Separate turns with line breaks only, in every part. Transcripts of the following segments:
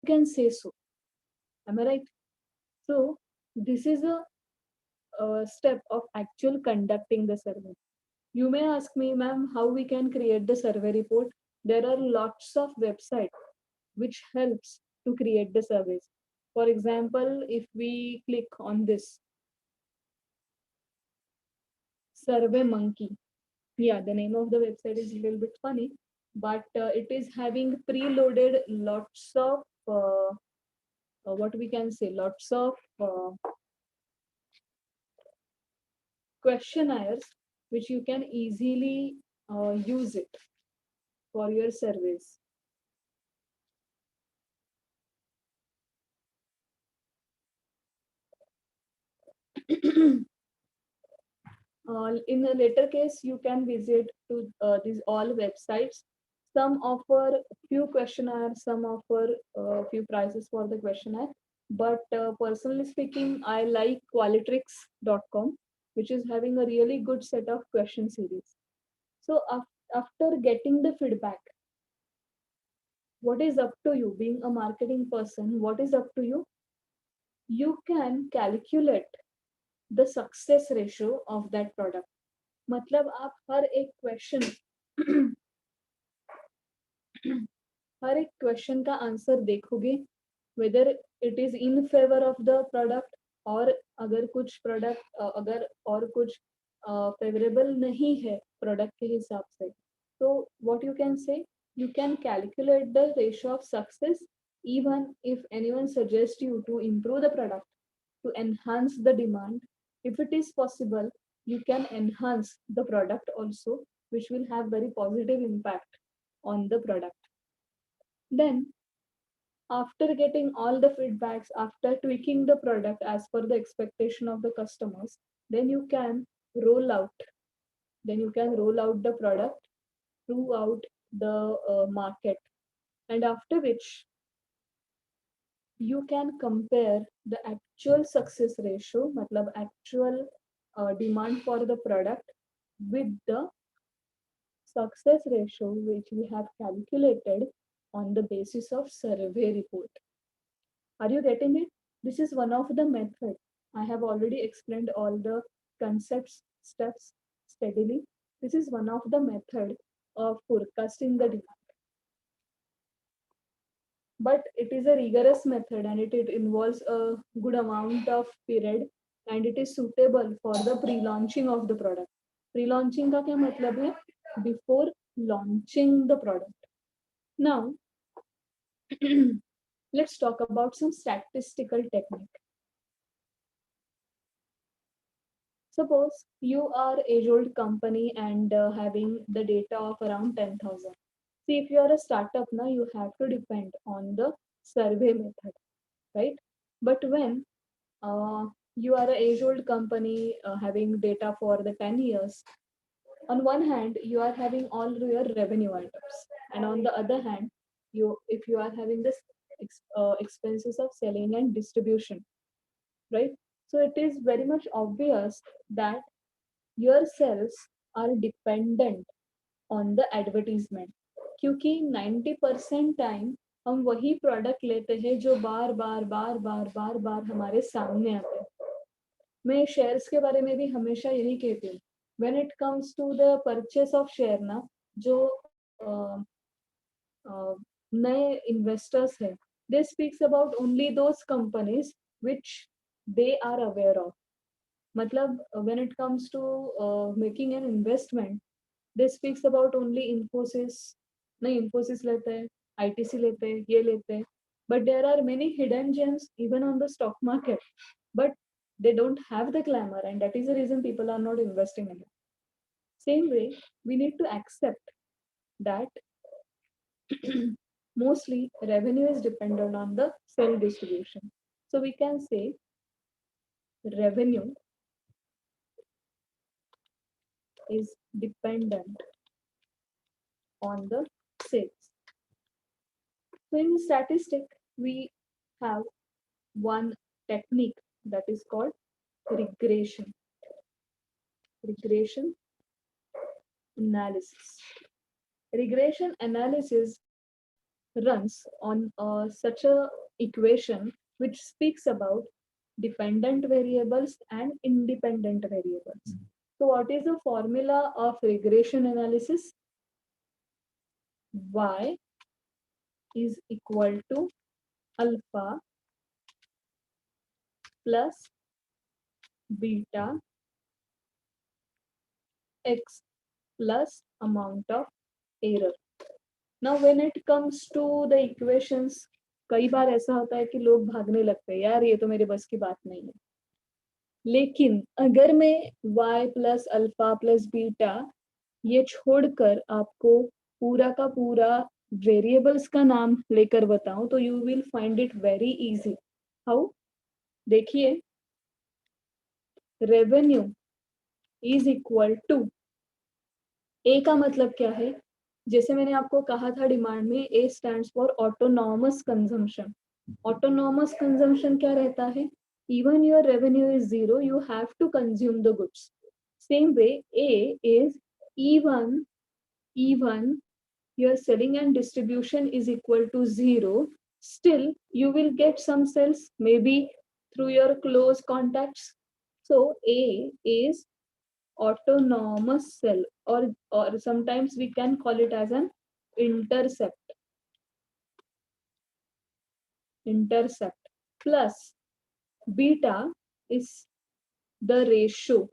can say so. Am I right? So this is a step of actual conducting the survey. You may ask me, ma'am, how we can create the survey report. There are lots of websites which helps to create the surveys. For example, if we click on this Survey Monkey, yeah, the name of the website is a little bit funny, but it is having preloaded lots of what we can say, lots of questionnaires which you can easily use it for your surveys. In a later case, you can visit to these all websites. Some offer few questionnaires, some offer few prices for the questionnaire. But personally speaking, I like qualitrix.com, which is having a really good set of question series. So after getting the feedback, what is up to you? Being a marketing person, what is up to you? You can calculate the success ratio of that product. मतलब आप हर एक question हर एक question का answer देखोगे, whether it is in favour of the product, और अगर कुछ product अगर और कुछ फेवरेबल नहीं है प्रोडक्ट के हिसाब से, तो what you can say, you can calculate the ratio of success. Even if anyone suggests you to improve the product, to enhance the demand, if it is possible, you can enhance the product also, which will have very positive impact on the product. Then, after getting all the feedbacks, after tweaking the product as per the expectation of the customers, then you can roll out. Then you can roll out the product throughout the market, and after which you can compare the actual success ratio, matlab actual demand for the product, with the success ratio which we have calculated on the basis of survey report. Are you getting it? This is one of the methods. I have already explained all the concepts, steps steadily. This is one of the method of forecasting the demand. But it is a rigorous method, and it involves a good amount of period, and it is suitable for the pre-launching of the product. Pre-launching का क्या मतलब है? Before launching the product. Now, let's talk about some statistical technique. Suppose you are age-old company and having the data of around 10,000. See, if you are a startup now, you have to depend on the survey method, right? But when you are an age-old company having data for the 10 years, on one hand, you are having all your revenue items, and on the other hand, if you are having this expenses of selling and distribution, right? So it is very much obvious that your sales are dependent on the advertisement, क्योंकि 90% time हम वही product लेते हैं जो बार बार बार बार बार बार हमारे सामने आते हैं. मैं शेयर्स के बारे में भी हमेशा यही कहती हूँ, when it comes to the purchase of share ना, जो नए इन्वेस्टर्स हैं, they speaks about only those companies which they are aware of. मतलब when it comes to making an investment, they speaks about only Infosys. नहीं, इन्फोसिस लेते हैं, ITC लेते हैं, ये लेते हैं, but there are many hidden gems even on the stock market, but they don't have the glamour, and that is the reason people are not investing in it. Same way, we need to accept that mostly revenue is dependent on the cell distribution. So we can say revenue is dependent on the sales. So in statistic, we have one technique that is called regression. Regression analysis. Regression analysis runs on such a equation which speaks about dependent variables and independent variables. So what is the formula of regression analysis? Y is equal to alpha plus beta x plus amount of error. Now when it comes to the equations, कई बार ऐसा होता है कि लोग भागने लगते हैं, यार ये तो मेरे बस की बात नहीं है. लेकिन अगर मैं y plus alpha plus beta ये छोड़कर आपको पूरा का पूरा वेरिएबल्स का नाम लेकर बताऊं तो you will find it very easy. How? देखिए, रेवेन्यू इज इक्वल टू, ए का मतलब क्या है? जैसे मैंने आपको कहा था डिमांड में, A stands for autonomous consumption. Autonomous consumption क्या रहता है? Even your revenue is zero, you have to consume the goods. Same way A is even your selling and distribution is equal to zero, still you will get some sales maybe through your close contacts. So A is autonomous cell, or sometimes we can call it as an intercept. Plus beta is the ratio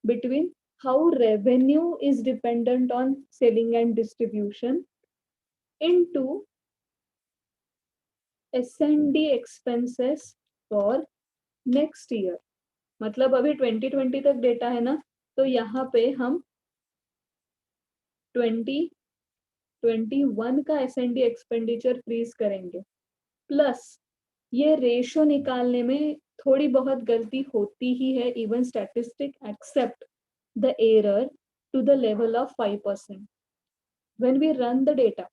between how revenue is dependent on selling and distribution into S&D expenses for next year. मतलब अभी 2020 तक data है ना, तो यहाँ पे हम 2021 का S&D एक्सपेंडिचर फ्रीज करेंगे. प्लस ये रेशो निकालने में थोड़ी बहुत गलती होती ही है, even statistic accept the error to the level of 5%. When we run the data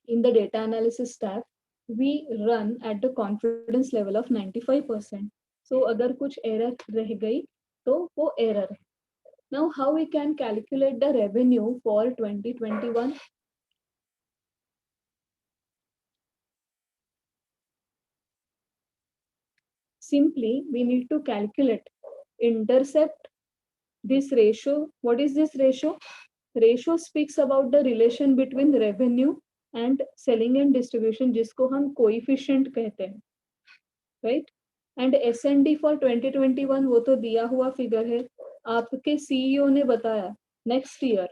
in the data analysis tab, we run at the confidence level of 95%. So अगर कुछ error रह गई तो वो error है. Now how we can calculate the revenue for 2021? Simply we need to calculate, intercept this ratio. What is this ratio? Ratio speaks about the relation between revenue and selling and distribution, जिसको हम coefficient कहते हैं, right? And S&D for 2021 वो तो दिया हुआ figure है. आपके CEO ने बताया next year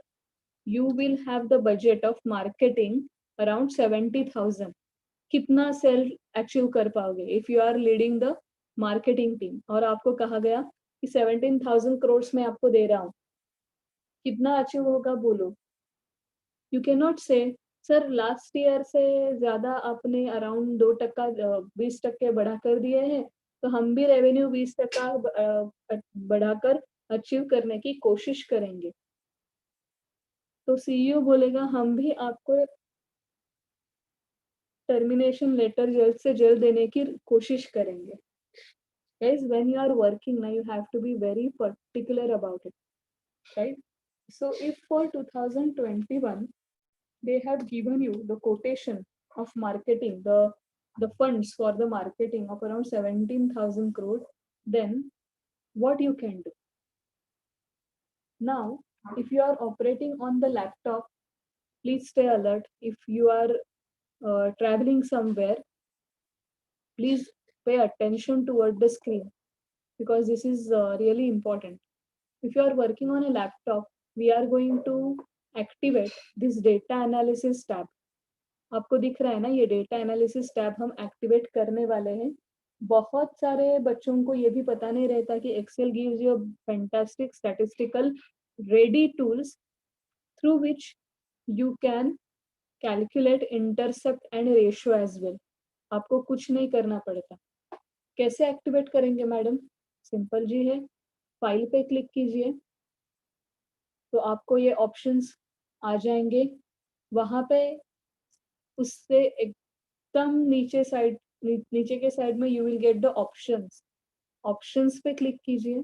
you will have the budget of marketing around 70,000. कितना सेल अचीव कर पाओगे if you are leading the marketing team? और आपको कहा गया कि 17,000 करोड़ में आपको दे रहा हूँ, कितना अचीव होगा बोलो. यू कैन नॉट से सर लास्ट ईयर से ज्यादा आपने अराउंड 2%, 20% बढ़ा कर दिए हैं, तो हम भी रेवेन्यू 20% बढ़ाकर अचीव करने की कोशिश करेंगे. तो सीईओ बोलेगा हम भी आपको टर्मिनेशन लेटर जल्द से जल्द देने की कोशिश करेंगे. Guys, when you are working now, you have to be very particular about it, right? So if for 2021 they have given you the quotation of marketing, the funds for the marketing of around 17,000 crore, then what you can do? Now, if you are operating on the laptop, please stay alert. If you are traveling somewhere, please pay attention toward the screen because this is really important. If you are working on a laptop, we are going to activate this data analysis tab. आपको दिख रहा है ना, ये data analysis tab हम activate करने वाले हैं. बहुत सारे बच्चों को ये भी पता नहीं रहता कि Excel gives you fantastic statistical ready tools through which you can calculate intercept and ratio as well. आपको कुछ नहीं करना पड़ता. कैसे एक्टिवेट करेंगे मैडम? सिंपल जी है, फाइल पे क्लिक कीजिए तो आपको ये ऑप्शंस आ जाएंगे. वहां पे उससे एकदम नीचे के साइड में you will get the options. Options पे क्लिक कीजिए,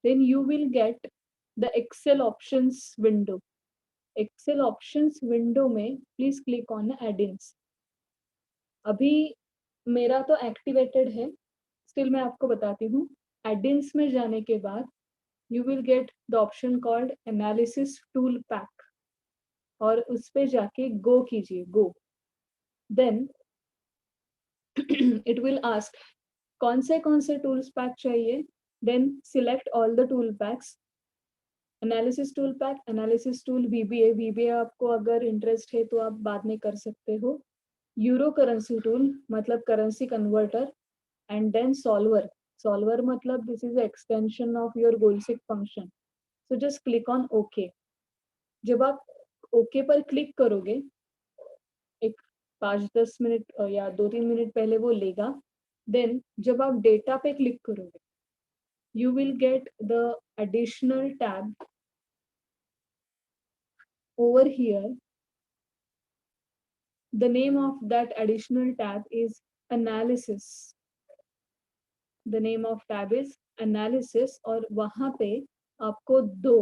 then you will get the Excel options window. Excel options window में प्लीज क्लिक ऑन एडिंग्स। अभी मेरा तो एक्टिवेटेड है, स्टिल मैं आपको बताती हूँ। एडिंग्स में जाने के बाद you will get the option called analysis tool pack और उस पे जाके go कीजिए, go, then it will ask कौन से tools pack चाहिए, then select all the tool packs, analysis tool pack, analysis tool VBA, VBA आपको अगर इंटरेस्ट है तो आप बाद में कर सकते हो, यूरो करेंसी टूल मतलब currency converter, and then solver, solver मतलब this is extension of your goal seek function. So just click on okay. जब आप ओके पर क्लिक करोगे, एक 5-10 मिनट या 2-3 मिनट पहले वो लेगा, देन जब आप डेटा पे क्लिक करोगे you will get the additional tab over here. The name of that additional tab is analysis. The name of tab is analysis और वहां पे आपको 2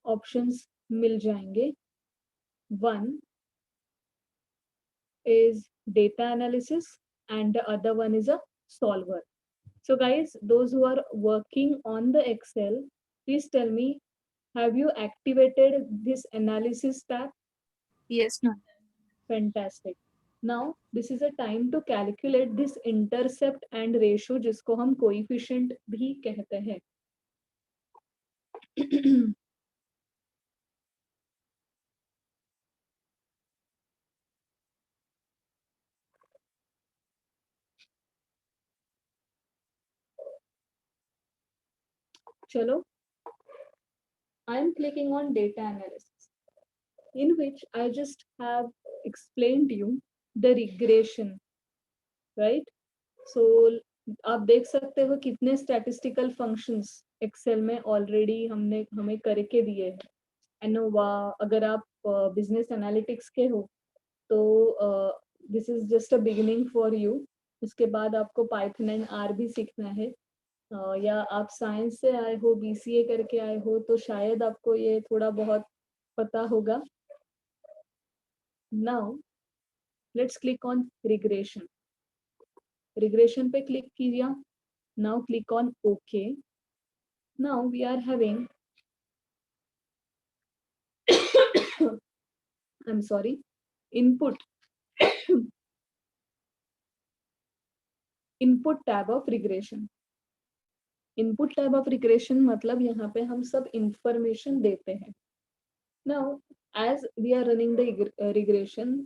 options मिल जाएंगे. One is data analysis and the other one is a solver. So guys, those who are working on the Excel, please tell me, have you activated this analysis tab?
Yes, ma'am.
Fantastic. Now this is a time to calculate this intercept and ratio जिसको हम coefficient भी कहते हैं. चलो, I am clicking on data analysis, in which I just have explained you the regression, right? So आप देख सकते हो कितने statistical functions Excel में already हमें करके दिए हैं. एनोवा, अगर आप बिजनेस एनालिटिक्स के हो तो this is just a beginning for you. उसके बाद आपको पाइथन एंड आर भी सीखना है, या आप साइंस से आए हो, BCA करके आए हो तो शायद आपको ये थोड़ा बहुत पता होगा. Now let's click on regression. Regression पे क्लिक कीजिए. Now click on okay. Now we are having I am sorry, input input tab of regression. Input tab of regression मतलब यहाँ पे हम सब इंफॉर्मेशन देते हैं. Now as we are running the regression,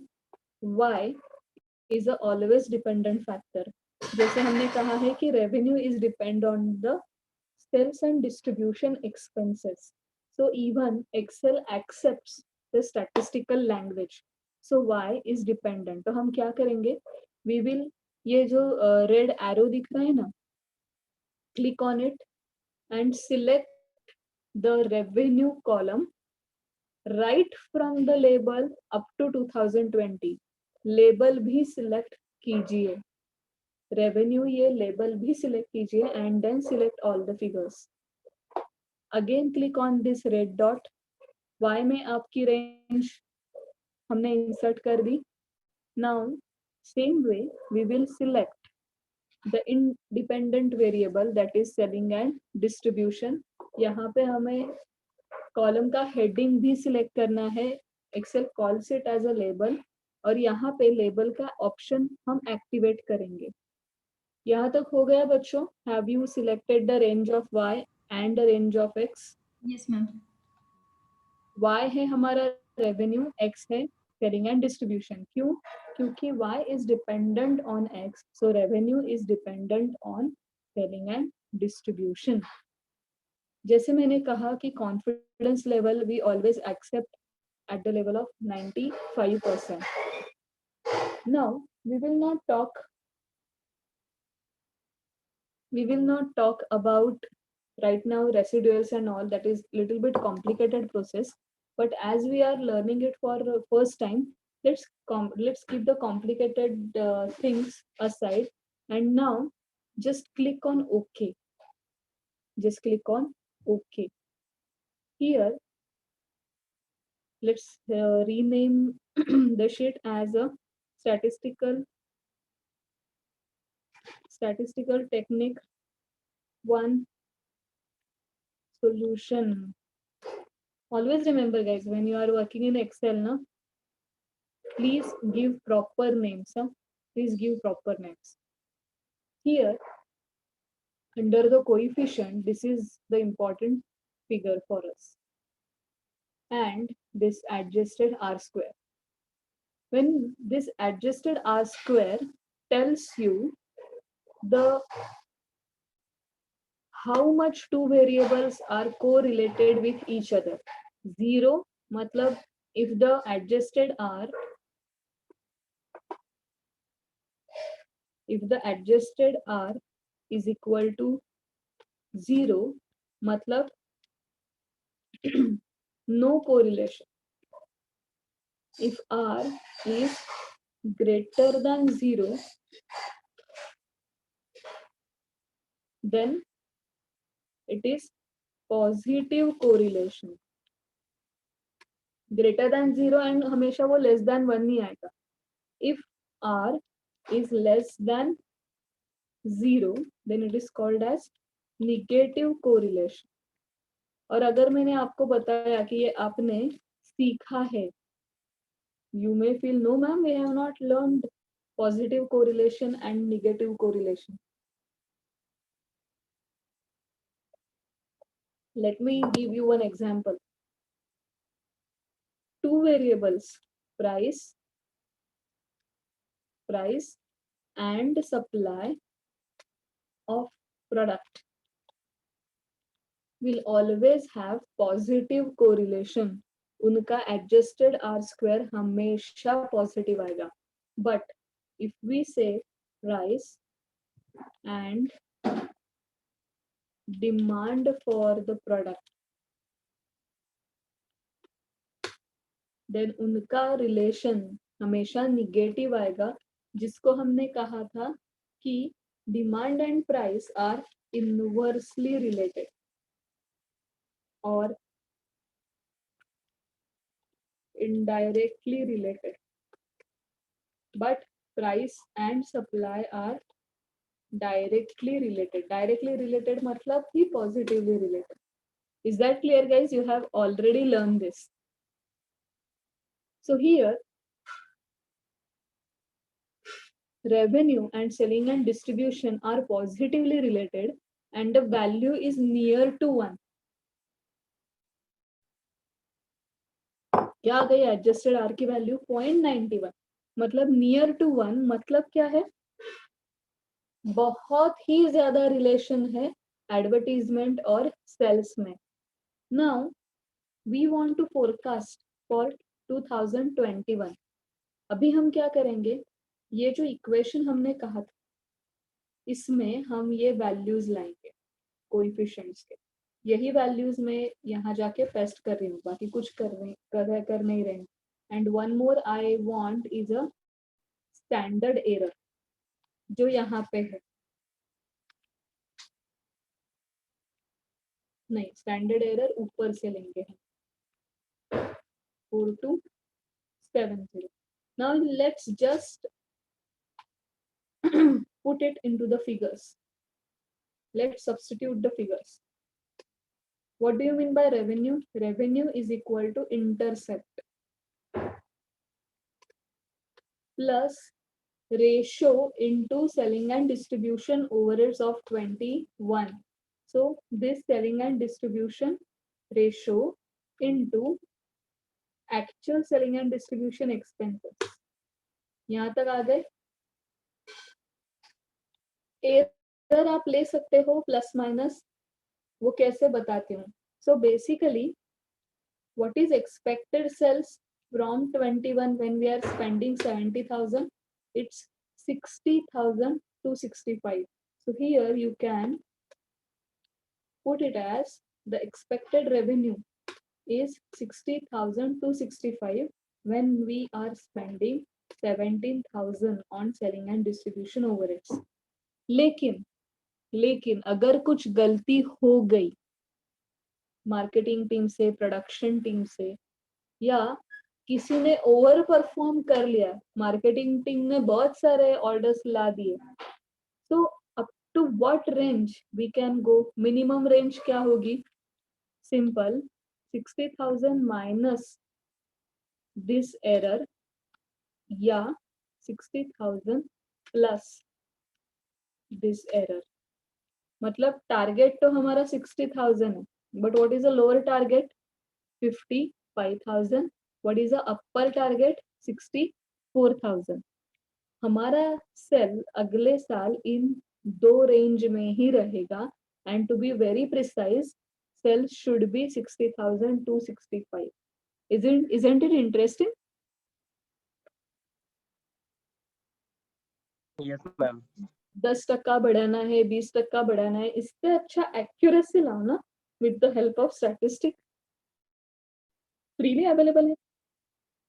y is a always dependent factor. जैसे हमने कहा है कि revenue is depend on the sales and distribution expenses. So even Excel accepts the statistical language. So y is dependent. तो हम क्या करेंगे, we will, ये जो red arrow दिख रहा है ना, click on it and select the revenue column right from the label up to 2020. Label भी सिलेक्ट कीजिए, रेवेन्यू ये लेबल भी सिलेक्ट कीजिए and then select all the figures. Again click on this red dot. Y में आपकी range हमने insert कर दी. Now same way we will select the independent variable that is selling and distribution. यहाँ पे हमें कॉलम का हेडिंग भी सिलेक्ट करना है. Excel calls it as a label और यहाँ पे लेबल का ऑप्शन हम एक्टिवेट करेंगे. यहाँ तक हो गया बच्चों? Have you selected the range of y and the range of x?
Yes, ma'am.
y है हमारा रेवेन्यू, x है सेलिंग एंड डिस्ट्रीब्यूशन. क्यों? क्योंकि y is dependent on x, so revenue is dependent on selling and distribution. जैसे मैंने कहा कि confidence level we always accept at the level of 95%. Now we will not talk about right now residuals and all. That is little bit complicated process, but as we are learning it for the first time, let's keep the complicated things aside, and now just click on OK. Just click on OK. Here let's rename the sheet as a statistical technique 1 solution. Always remember guys, when you are working in Excel, na, please give proper names. Please give proper names. Here, under the coefficient, this is the important figure for us. And this adjusted R square. When this adjusted R square tells you the how much two variables are correlated with each other. 0 matlab if the adjusted R is equal to 0 matlab no correlation. If R is greater than 0, then it is positive correlation. Greater than 0 and हमेशा वो less than 1 नहीं आएगा. If R is less than 0, then it is called as negative correlation. और अगर मैंने आपको बताया कि ये आपने सीखा है, you may feel no ma'am, we have not learned positive correlation and negative correlation. Let me give you one example. Two variables, price and supply of product will always have positive correlation. उनका adjusted R square हमेशा positive आएगा. But if we say price and demand for the product, then उनका relation हमेशा negative आएगा, जिसको हमने कहा था कि demand and price are inversely related or indirectly related, but price and supply are directly related. Directly related matlab he positively related. Is that clear guys? You have already learned this. So here revenue and selling and distribution are positively related and the value is near to 1. क्या आ गई adjusted are की value 0.91, मतलब near to 1, मतलब क्या है, बहुत ही ज्यादा relation है एडवर्टीजमेंट और सेल्स में. Now we want to forecast for 2021. अभी हम क्या करेंगे, ये जो इक्वेशन हमने कहा था इसमें हम ये वैल्यूज लाएंगे कोएफिशिएंट्स के. यही वैल्यूज में यहाँ जाके पेस्ट कर रही हूँ, बाकी कुछ कर नहीं रहे. And one more I want is a standard error जो यहाँ पे है. नहीं, स्टैंडर्ड एरर ऊपर से लेंगे हम 4270. Now let's just put it into the figures. Let's substitute the figures. What do you mean by revenue? Revenue is equal to intercept plus ratio into selling and distribution overheads of 21. So this selling and distribution ratio into actual selling and distribution expenses. यहाँ तक आ गए. Error आप ले सकते हो plus minus, वो कैसे बताती हूँ. So basically what is expected sales from 21 when we are spending 70,000, it's 60,000 to 65. So here you can put it as the expected revenue is 60,000 to 65 when we are spending 17,000 on selling and distribution overheads. लेकिन अगर कुछ गलती हो गई marketing team से, production team से, या किसी ने ओवर परफॉर्म कर लिया, मार्केटिंग टीम ने बहुत सारे ऑर्डर्स ला दिए, तो up to what range we can go, minimum range क्या होगी? सिंपल, 60,000 माइनस दिस एरर या 60,000 प्लस दिस एरर। मतलब टारगेट तो हमारा 60,000 है, but what is a lower target? 55,000। What is a upper target? 64,000। हमारा सेल अगले साल इन दो रेंज में ही रहेगा, and to be very precise, sale should be 60,000 to 65। isn't it interesting?
Yes ma'am.
10% बढ़ाना है, 20% बढ़ाना है, इससे अच्छा एक्यूरेसी लाओ ना, with the help of statistic. Freely available है।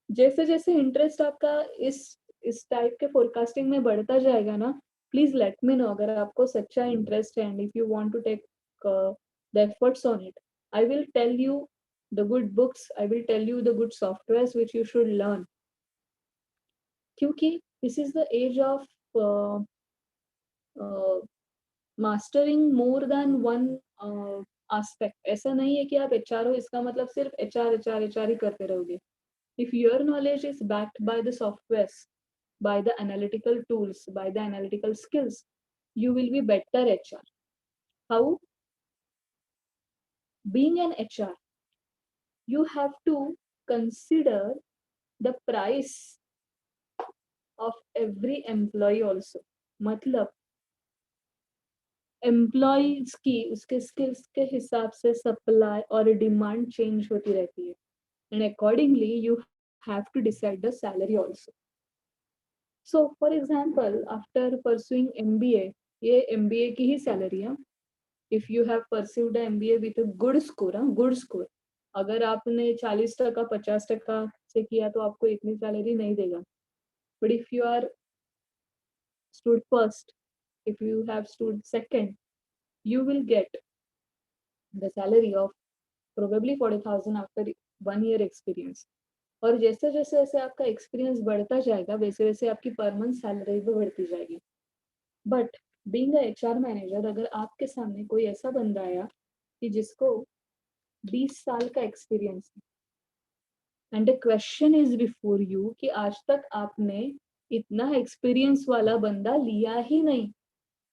जैसे जैसे इंटरेस्ट आपका इस टाइप के फोरकास्टिंग में बढ़ता जाएगा ना, प्लीज लेट मी नो अगर आपको सच्चा इंटरेस्ट है, and if you want to take the efforts on it, I will tell you the good books, I will tell you the good softwares which you should learn, क्योंकि this is the age of mastering more than one aspect. ऐसा नहीं है कि आप HR हो, इसका मतलब सिर्फ एचआर एचआर एचआर ही करते रहोगे। If your knowledge is backed by the softwares, by the analytical tools, by the analytical skills, you will be better HR. How? Being an HR, you have to consider the price of every employee also. मतलब employees की उसके skills के हिसाब से supply और demand change होती रहती है, and accordingly you have to decide the salary also. So, for example, after pursuing MBA, ये MBA की ही सैलरी है। If you have pursued a MBA with a good score, good score, अगर आपने 40% 50% से किया तो आपको इतनी सैलरी नहीं देगा। But if you are stood first, if you have stood second, you will get the salary of probably 40,000 after 1 year experience. और जैसे जैसे जैसे आपका एक्सपीरियंस बढ़ता जाएगा, वैसे वैसे आपकी पर मंथ सैलरी भी बढ़ती जाएगी। But being a HR manager, अगर आपके सामने कोई ऐसा बंदा आया कि जिसको 20 साल का एक्सपीरियंस है, and the question is before you कि आज तक आपने इतना एक्सपीरियंस वाला बंदा लिया ही नहीं,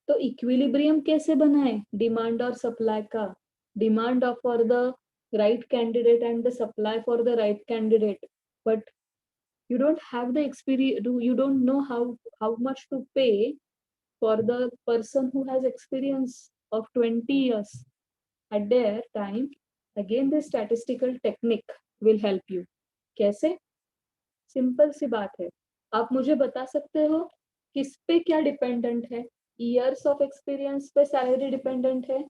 तो इक्विलिब्रियम कैसे बनाए डिमांड और सप्लाई का? Demand of for the right candidate and the supply for the right candidate, but you don't have the experience, you don't know how much to pay for the person who has experience of 20 years at their time. Again, the statistical technique will help you. कैसे? Simple सी बात है, आप मुझे बता सकते हो किस पे क्या डिपेंडेंट है? ईयर्स ऑफ एक्सपीरियंस पे सैलरी डिपेंडेंट है,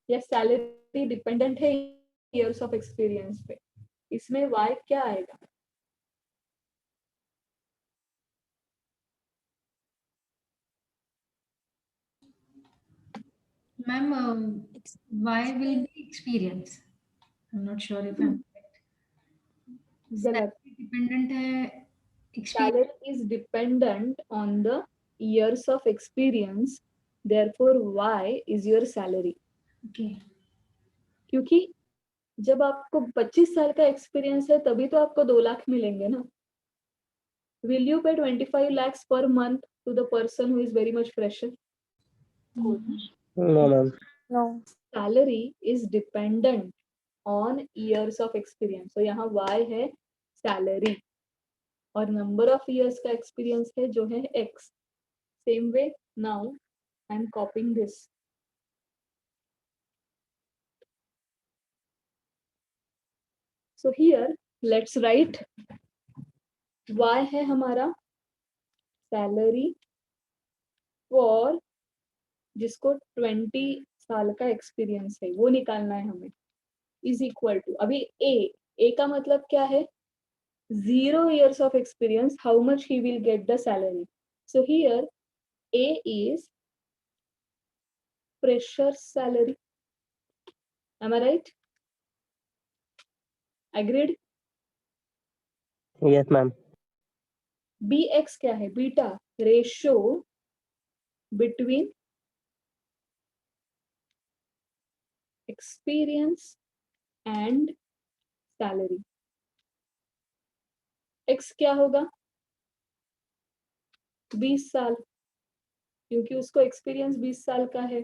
या सैलरी डिपेंडेंट है ईयर्स ऑफ एक्सपीरियंस पे? इसमें वाई क्या आएगा?
Ma'am, why will be experience? I'm not sure if I'm correct.
गलत।
Salary dependent है experience.
Salary is dependent on the years of experience, therefore y is your salary.
Okay.
क्योंकि जब आपको 25 साल का एक्सपीरियंस है तभी तो आपको 2 लाख मिलेंगे ना। Will you pay 25 lakhs per month to the person who is very much fresher?
No ma'am.
No.
Salary is dependent on years of experience. So यहाँ y है salary, और number of years का experience है जो है x. Same way, now I am copying this. So here let's write y है हमारा salary for जिसको 20 साल का एक्सपीरियंस है, वो निकालना है हमें, इज इक्वल टू, अभी ए का मतलब क्या है? 0 years of experience, how much he will get the salary? So here A is fresher salary. Am I right? Agreed?
Yes, ma'am.
BX क्या है? Beta, ratio between experience and salary. X क्या होगा? 20 साल, क्योंकि उसको एक्सपीरियंस 20 साल का है,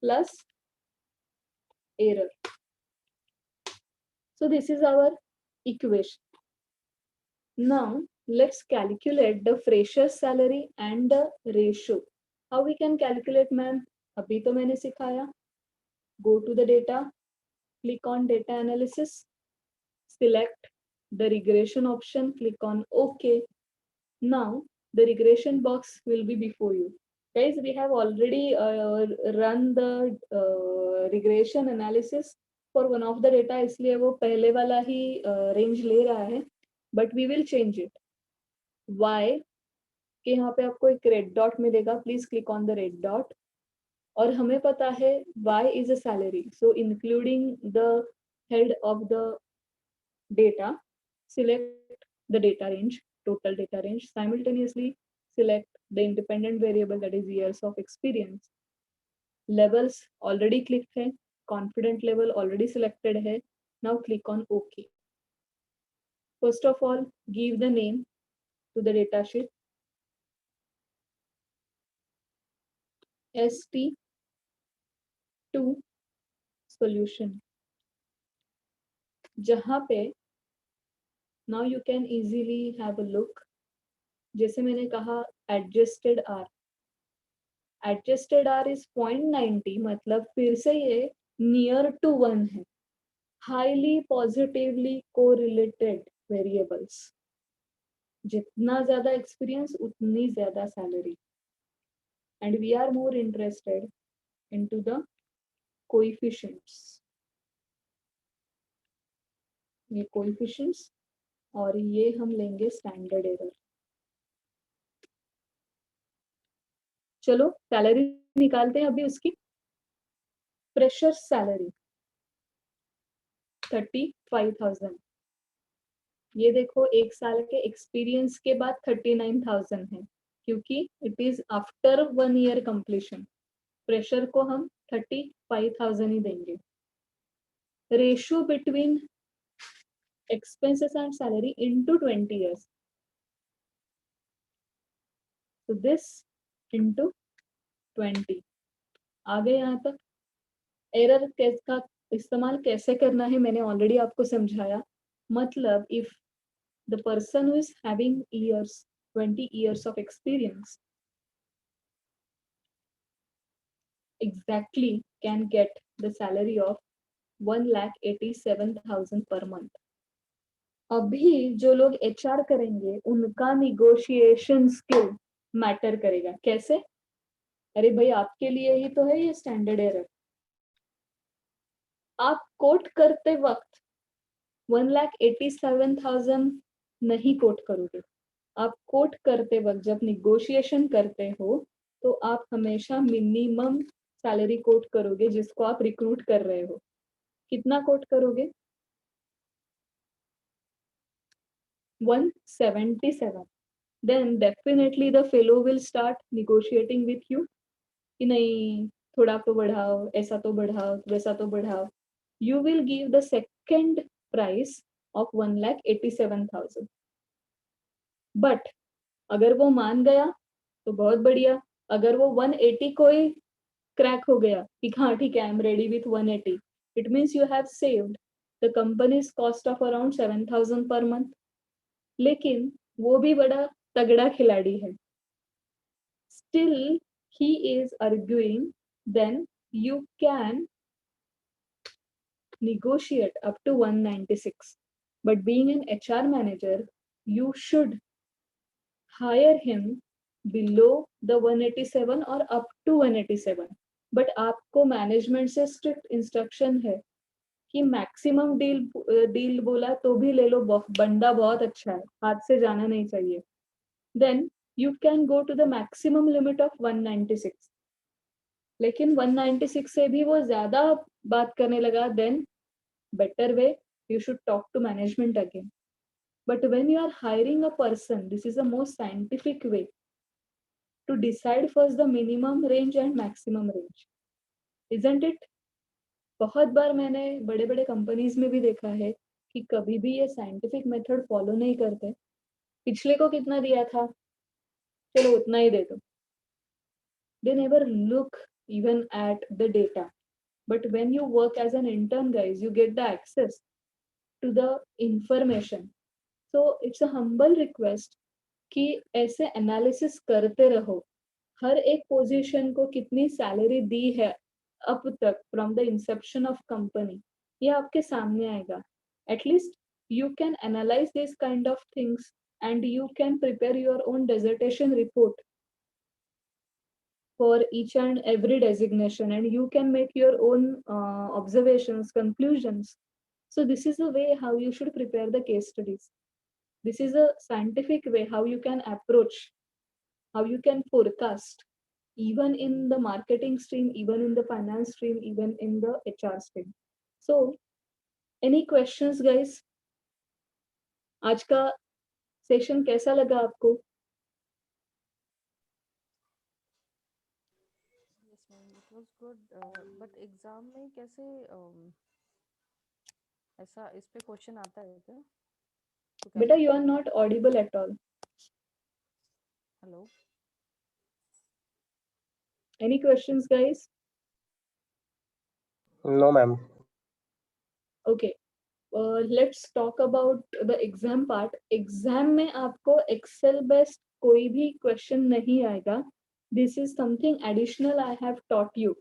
plus error. So this is our equation. Now let's calculate the fresher's salary and the ratio. How we can calculate, ma'am? अभी तो मैंने सिखाया. Go to the data, click on data analysis, select the regression option, click on OK. Now the regression box will be before you. Guys, we have already run the regression analysis for one of the data, इसलिए वो पहले वाला ही range ले रहा है, but we will change it. Y के यहाँ पे आपको एक रेड डॉट मिलेगा, please click on the red dot. और हमें पता है Y is a salary, so including the head of the data, select the data range, total data range. Simultaneously select the independent variable, that is years of experience. Levels already clicked है, confident level already selected है. Now click on OK. First of all, give the name to the data sheet. ST2 solution. जहाँ पे now you can easily have a look. जैसे मैंने कहा adjusted R. Adjusted R is 0.90, मतलब फिर से ये near to 1 है. Highly positively correlated variables. जितना ज्यादा experience उतनी ज्यादा salary. And we are more interested into the coefficients. ये coefficients और ये हम लेंगे standard error. चलो सैलरी निकालते हैं अभी उसकी. Fresher salary 35,000. ये देखो एक साल के एक्सपीरियंस के बाद 39,000 है, क्योंकि it is after 1 year completion. Fresher को हम 35,000 ही देंगे. Ratio between expenses and salary into 20 years. So this into 20. आ गए यहाँ तक. एरर का इस्तेमाल कैसे करना है मैंने ऑलरेडी आपको समझाया. मतलब if the person who is having 20 years of experience exactly can get the salary of 1,87,000 per month. अभी जो लोग HR करेंगे उनका निगोशिएशन स्किल मैटर करेगा. कैसे? अरे भाई आपके लिए ही तो है ये स्टैंडर्ड एरर. आप कोट करते वक्त 1,87,000 नहीं कोट करोगे. आप कोट करते वक्त जब निगोशिएशन करते हो तो आप हमेशा मिनिमम सैलरी कोट करोगे जिसको आप रिक्रूट कर रहे हो. कितना कोट करोगे? 177. Then definitely the fellow will start negotiating with you कि नहीं थोड़ा तो बढ़ाओ, ऐसा तो बढ़ाओ, वैसा तो बढ़ाओ. You will give the second price of 1,87,000. But अगर वो मान गया तो बहुत बढ़िया. अगर वो 180 को ही क्रैक हो गया कि हाँ ठीक है I am ready with 180, it means you have saved the companies cost of around 7,000 per month. लेकिन वो भी बड़ा तगड़ा खिलाड़ी है. Still he is arguing, then you can negotiate up to 196. But being an HR manager, you should hire him below the 187 or up to 187. But आपको management से strict instruction है कि मैक्सिमम डील बोला तो भी ले लो, बंदा बहुत अच्छा है, हाथ से जाना नहीं चाहिए. Then you can go to the maximum limit of 196. लेकिन 196 से भी वो ज्यादा बात करने लगा, then better way you should talk to management again. But when you are hiring a person, this is the most scientific way to decide first the minimum range and maximum range, isn't it? बहुत बार मैंने बड़े बड़े companies में भी देखा है कि कभी भी ये साइंटिफिक मेथड फॉलो नहीं करते. पिछले को कितना दिया था, चलो उतना ही दे दो. They never look even at the data. But when you work as an intern, guys, you get the access to the information. So it's a humble request कि ऐसे एनालिसिस करते रहो. हर एक पोजीशन को कितनी सैलरी दी है अब तक from the Inception of company, ये आपके सामने आएगा. At least you can analyse this kind of things and you can prepare your own dissertation report for each and every designation, and you can make your own observations, conclusions. So this is the way how you should prepare the case studies. This is a scientific way how you can approach, how you can forecast, even in the marketing stream, even in the finance stream, even in the HR stream. So any questions, guys? आज का session कैसा लगा आपको?
Yes, ma'am, it was good. But exam में कैसे ऐसा इस पे क्वेश्चन आता है क्या? तो
बेटा
कैसे
you are not audible at all.
Hello
Any questions, guys?
No, ma'am.
Okay. Let's talk about the exam part. Exam में आपको एक्सेल बेस्ड कोई भी क्वेश्चन नहीं आएगा. This is something additional I have taught you.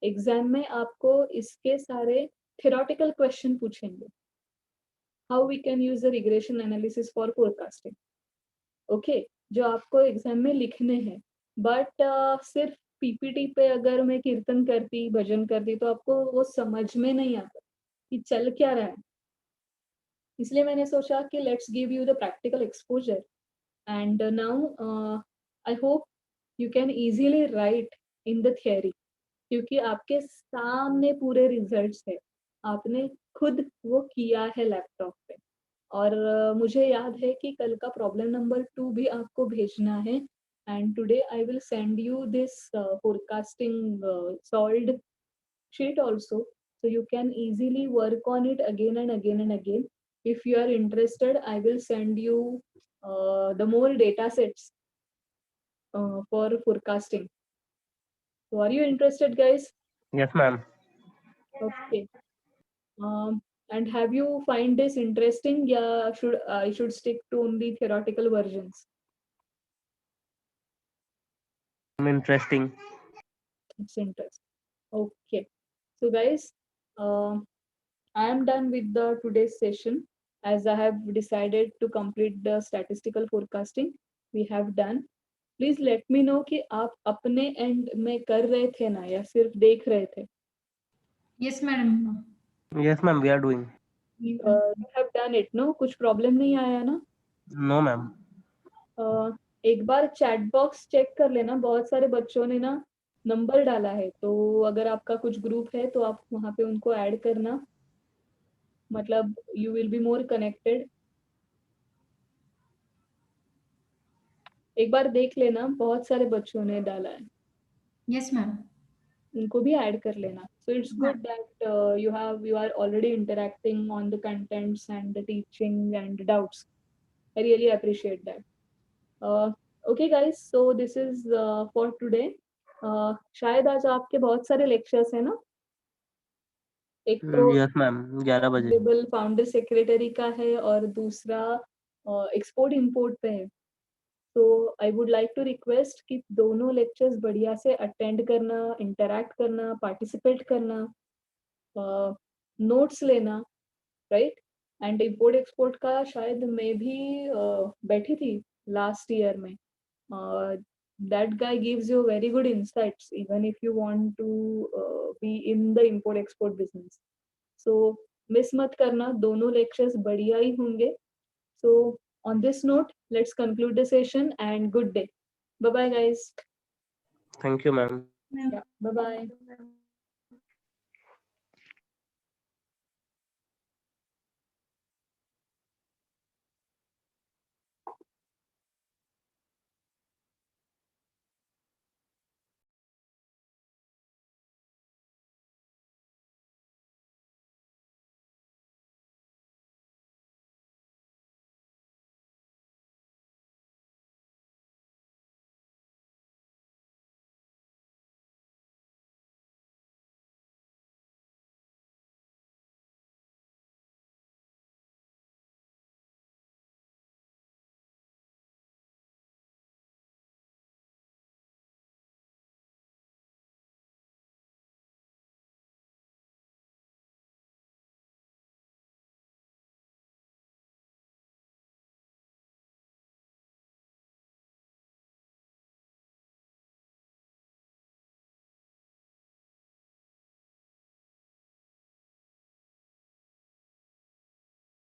Exam में आपको इसके सारे theoretical क्वेश्चन पूछेंगे. How we can use the regression analysis for forecasting. Okay, जो आपको एग्जाम में लिखने हैं. बट सिर्फ पीपीटी पे अगर मैं कीर्तन करती, भजन करती, तो आपको वो समझ में नहीं आता कि चल क्या रहा है. इसलिए मैंने सोचा कि let's give you the practical exposure. And now I hope you can easily right in the theory, क्योंकि आपके सामने पूरे रिजल्ट्स है. आपने खुद वो किया है लैपटॉप पे. और मुझे याद है कि कल का प्रॉब्लम नंबर 2 भी आपको भेजना है. And today I will send you this forecasting solved sheet also, so you can easily work on it again and again and again. If you are interested, I will send you the more data sets for forecasting. So are you interested, guys?
Yes, ma'am.
Okay. And have you find this interesting? Yeah, should I should stick to only theoretical versions?
Interesting.
It's interesting. Okay. So guys, I am done with the today's session, as I have decided to complete the statistical forecasting. We have done. Please let me know कि आप अपने end में कर रहे थे ना, या सिर्फ देख रहे थे.
Yes, madam.
Yes, ma'am. We are doing.
You have done it, no? कुछ problem नहीं आया ना?
No, ma'am.
एक बार चैट बॉक्स चेक कर लेना. बहुत सारे बच्चों ने ना नंबर डाला है, तो अगर आपका कुछ ग्रुप है तो आप वहाँ पे उनको ऐड करना. मतलब you will be more connected. एक बार देख लेना, बहुत सारे बच्चों ने डाला है.
Yes, ma'am.
उनको भी ऐड कर लेना. So it's good that you are already interacting on the contents and the teaching and doubts. I really appreciate that. Okay guys, so this is for today. शायद आज आपके बहुत सारे लेक्चर्स है ना. एक तो
Yes, ma'am. 11 बजे.
ग्लोबल फाउंडर सेक्रेटरी का है और दूसरा एक्सपोर्ट इंपोर्ट पे है. तो I would like to request कि दोनों लेक्चर्स बढ़िया से अटेंड करना, इंटरैक्ट करना, पार्टिसिपेट करना, नोट्स लेना, राइट. एंड इंपोर्ट एक्सपोर्ट का शायद मैं भी बैठी थी लास्ट ईयर में. that guy gives you very good insights even if you want to be in the import export business. So miss मत करना, दोनों लेक्चर्स बढ़िया ही होंगे. So on this note, let's conclude the session and good day. Bye bye guys.
Thank you, ma'am.
Yeah, bye bye.